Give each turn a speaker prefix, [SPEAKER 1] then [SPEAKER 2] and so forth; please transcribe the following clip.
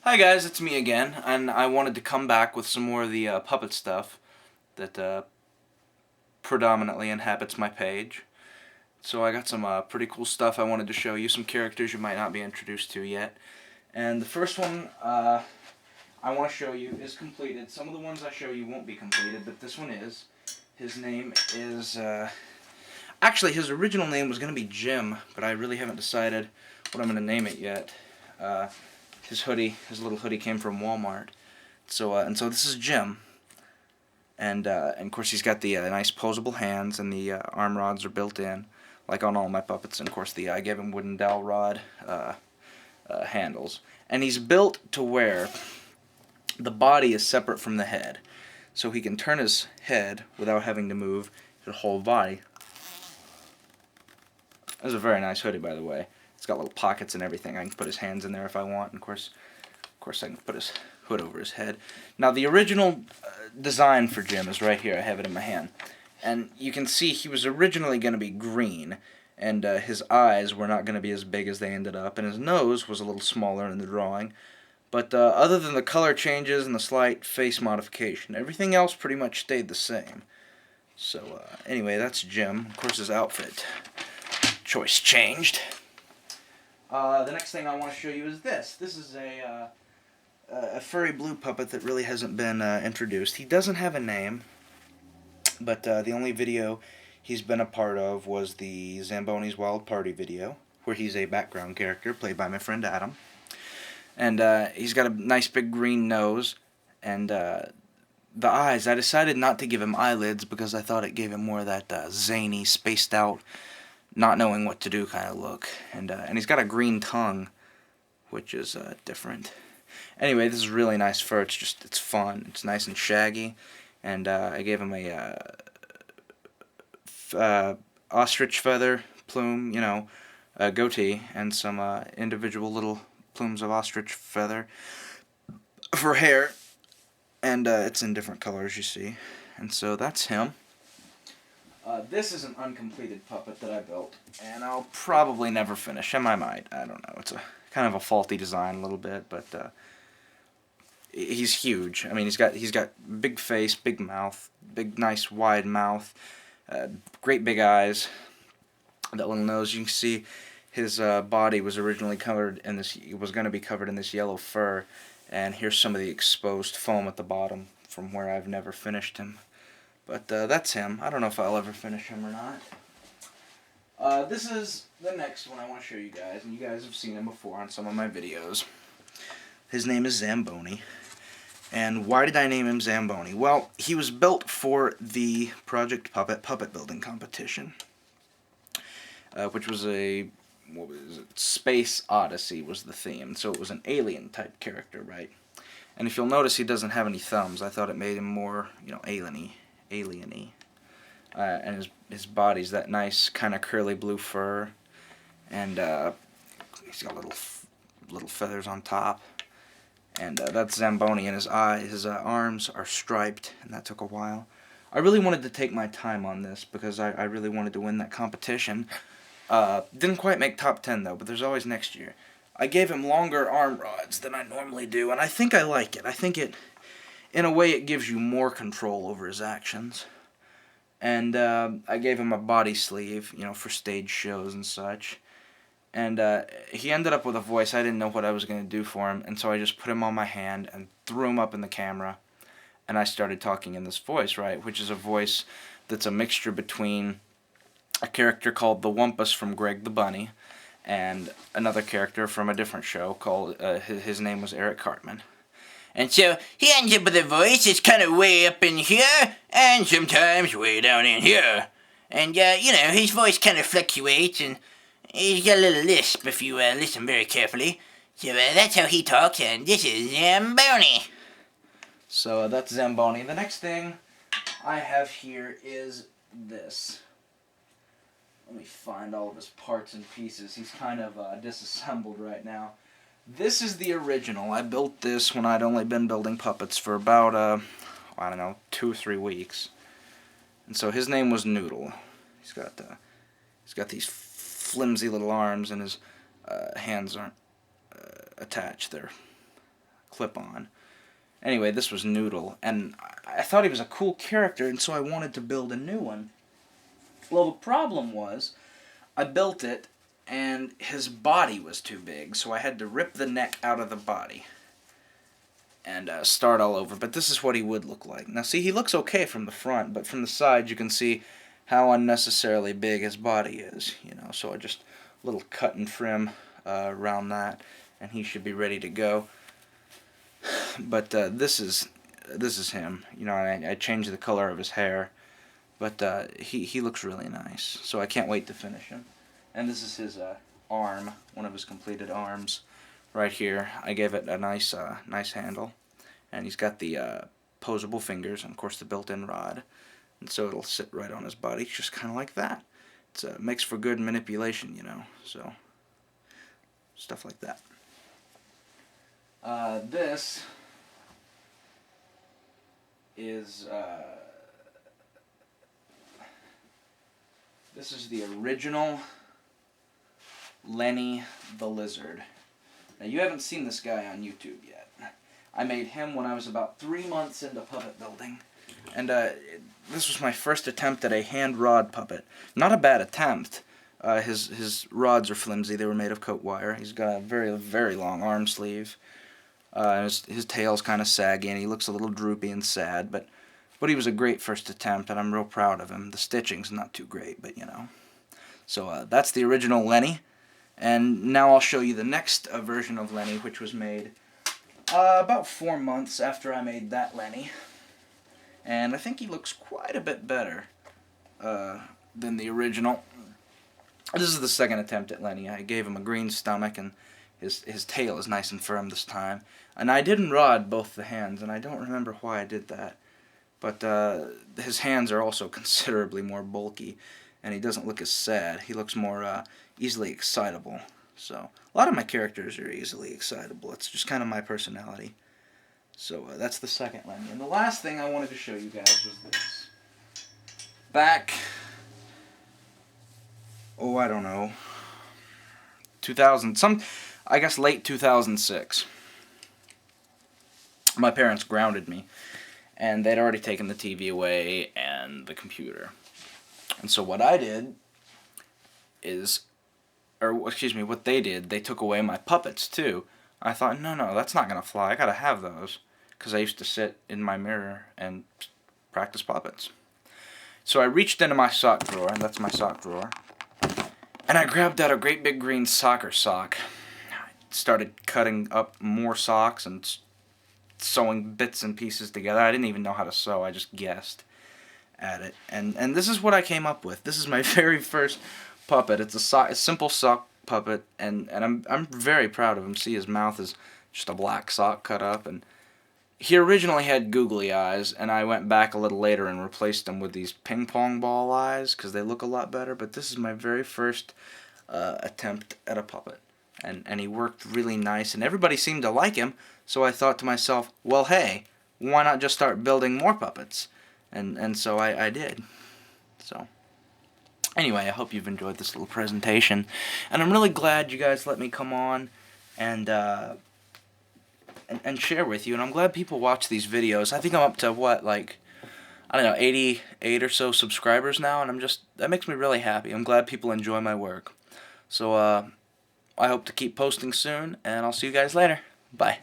[SPEAKER 1] Hi guys, it's me again, and I wanted to come back with some more of the puppet stuff that predominantly inhabits my page. So I got some pretty cool stuff I wanted to show you, some characters you might not be introduced to yet. And the first one I want to show you is completed. Some of the ones I show you won't be completed, but this one is. His name is, actually his original name was going to be Jim, but I really haven't decided what I'm going to name it yet. His little hoodie came from Walmart. So this is Jim, and of course he's got the nice posable hands, and the arm rods are built in, like on all my puppets. And of course I gave him wooden dowel rod handles, and he's built to where the body is separate from the head, so he can turn his head without having to move his whole body. This is a very nice hoodie, by the way. It's got little pockets and everything. I can put his hands in there if I want, and of course I can put his hood over his head. Now the original design for Jim is right here. I have it in my hand, and you can see he was originally going to be green, and his eyes were not going to be as big as they ended up, and his nose was a little smaller in the drawing. But other than the color changes and the slight face modification, everything else pretty much stayed the same. So anyway, that's Jim. Of course his outfit choice changed. The next thing I want to show you is this. This is a furry blue puppet that really hasn't been introduced. He doesn't have a name, but the only video he's been a part of was the Zamboni's Wild Party video, where he's a background character played by my friend Adam. And he's got a nice big green nose, and the eyes, I decided not to give him eyelids because I thought it gave him more of that zany, spaced out, not knowing what to do kind of look. And he's got a green tongue, which is different. Anyway, this is really nice fur. It's fun. It's nice and shaggy. And I gave him a ostrich feather plume, a goatee, and some individual little plumes of ostrich feather for hair. And it's in different colors, you see. And so that's him. This is an uncompleted puppet that I built, and I'll probably never finish him. I might. I don't know. It's a kind of a faulty design a little bit, but he's huge. I mean, he's got big face, big mouth, big nice wide mouth, great big eyes, that little nose. You can see his body was originally covered in this. It was going to be covered in this yellow fur, and here's some of the exposed foam at the bottom from where I've never finished him. But that's him. I don't know if I'll ever finish him or not. This is the next one I want to show you guys, and you guys have seen him before on some of my videos. His name is Zamboni. And why did I name him Zamboni? Well, he was built for the Project Puppet building competition, which was Space Odyssey was the theme, so it was an alien type character, right? And if you'll notice, he doesn't have any thumbs. I thought it made him more, alieny. And his body's that nice kind of curly blue fur, and he's got little feathers on top, and that's Zamboni. And his arms are striped, and that took a while. I really wanted to take my time on this because I really wanted to win that competition. Didn't quite make top 10 though, but there's always next year. I gave him longer arm rods than I normally do, and I think I like it. I think in a way, it gives you more control over his actions. And I gave him a body sleeve, for stage shows and such. And he ended up with a voice. I didn't know what I was going to do for him, and so I just put him on my hand and threw him up in the camera. And I started talking in this voice, right, which is a voice that's a mixture between a character called the Wumpus from Greg the Bunny and another character from a different show called, his name was Eric Cartman.
[SPEAKER 2] And so he ends up with a voice that's kind of way up in here, and sometimes way down in here. And, his voice kind of fluctuates, and he's got a little lisp if you listen very carefully. So that's how he talks, and this is Zamboni.
[SPEAKER 1] So that's Zamboni. The next thing I have here is this. Let me find all of his parts and pieces. He's kind of disassembled right now. This is the original. I built this when I'd only been building puppets for about, 2 or 3 weeks. And so his name was Noodle. He's got these flimsy little arms, and his hands aren't attached. They're clip-on. Anyway, this was Noodle, and I thought he was a cool character, and so I wanted to build a new one. Well, the problem was, I built it, and his body was too big, so I had to rip the neck out of the body and start all over. But this is what he would look like. Now, see, he looks okay from the front, but from the side, you can see how unnecessarily big his body is. You know, so I just a little cut and trim around that, and he should be ready to go. But this is him. You know, I changed the color of his hair, but he looks really nice. So I can't wait to finish him. And this is his arm, one of his completed arms, right here. I gave it a nice handle, and he's got the posable fingers, and of course the built-in rod, and so it'll sit right on his body, just kind of like that. It makes for good manipulation, you know. So stuff like that. This is the original Lenny the Lizard. Now, you haven't seen this guy on YouTube yet. I made him when I was about 3 months into puppet building. And this was my first attempt at a hand rod puppet. Not a bad attempt. His rods are flimsy. They were made of coat wire. He's got a very, very long arm sleeve. His tail's kind of saggy, and he looks a little droopy and sad. But he was a great first attempt, and I'm real proud of him. The stitching's not too great, but you know. So that's the original Lenny. And now I'll show you the next version of Lenny, which was made about 4 months after I made that Lenny. And I think he looks quite a bit better than the original. This is the second attempt at Lenny. I gave him a green stomach, and his tail is nice and firm this time. And I didn't rod both the hands, and I don't remember why I did that. But his hands are also considerably more bulky, and he doesn't look as sad. He looks more easily excitable. So a lot of my characters are easily excitable. It's just kind of my personality. So that's the second Lenny. And the last thing I wanted to show you guys was this. Back, I don't know, 2000, I guess late 2006. My parents grounded me, and they'd already taken the TV away and the computer. And so what I did is, what they did, they took away my puppets too. I thought, no, that's not going to fly. I got to have those, because I used to sit in my mirror and practice puppets. So I reached into my sock drawer, and that's my sock drawer, and I grabbed out a great big green soccer sock. I started cutting up more socks and sewing bits and pieces together. I didn't even know how to sew. I just guessed at it. And this is what I came up with. This is my very first puppet. It's a simple sock puppet, and I'm very proud of him. See, his mouth is just a black sock cut up, and he originally had googly eyes, and I went back a little later and replaced them with these ping pong ball eyes because they look a lot better. But this is my very first attempt at a puppet, and he worked really nice, and everybody seemed to like him. So I thought to myself, well, hey, why not just start building more puppets? And so I did. So anyway, I hope you've enjoyed this little presentation, and I'm really glad you guys let me come on and share with you, and I'm glad people watch these videos. I think I'm up to, I don't know, 88 or so subscribers now, and that makes me really happy. I'm glad people enjoy my work. So I hope to keep posting soon, and I'll see you guys later. Bye.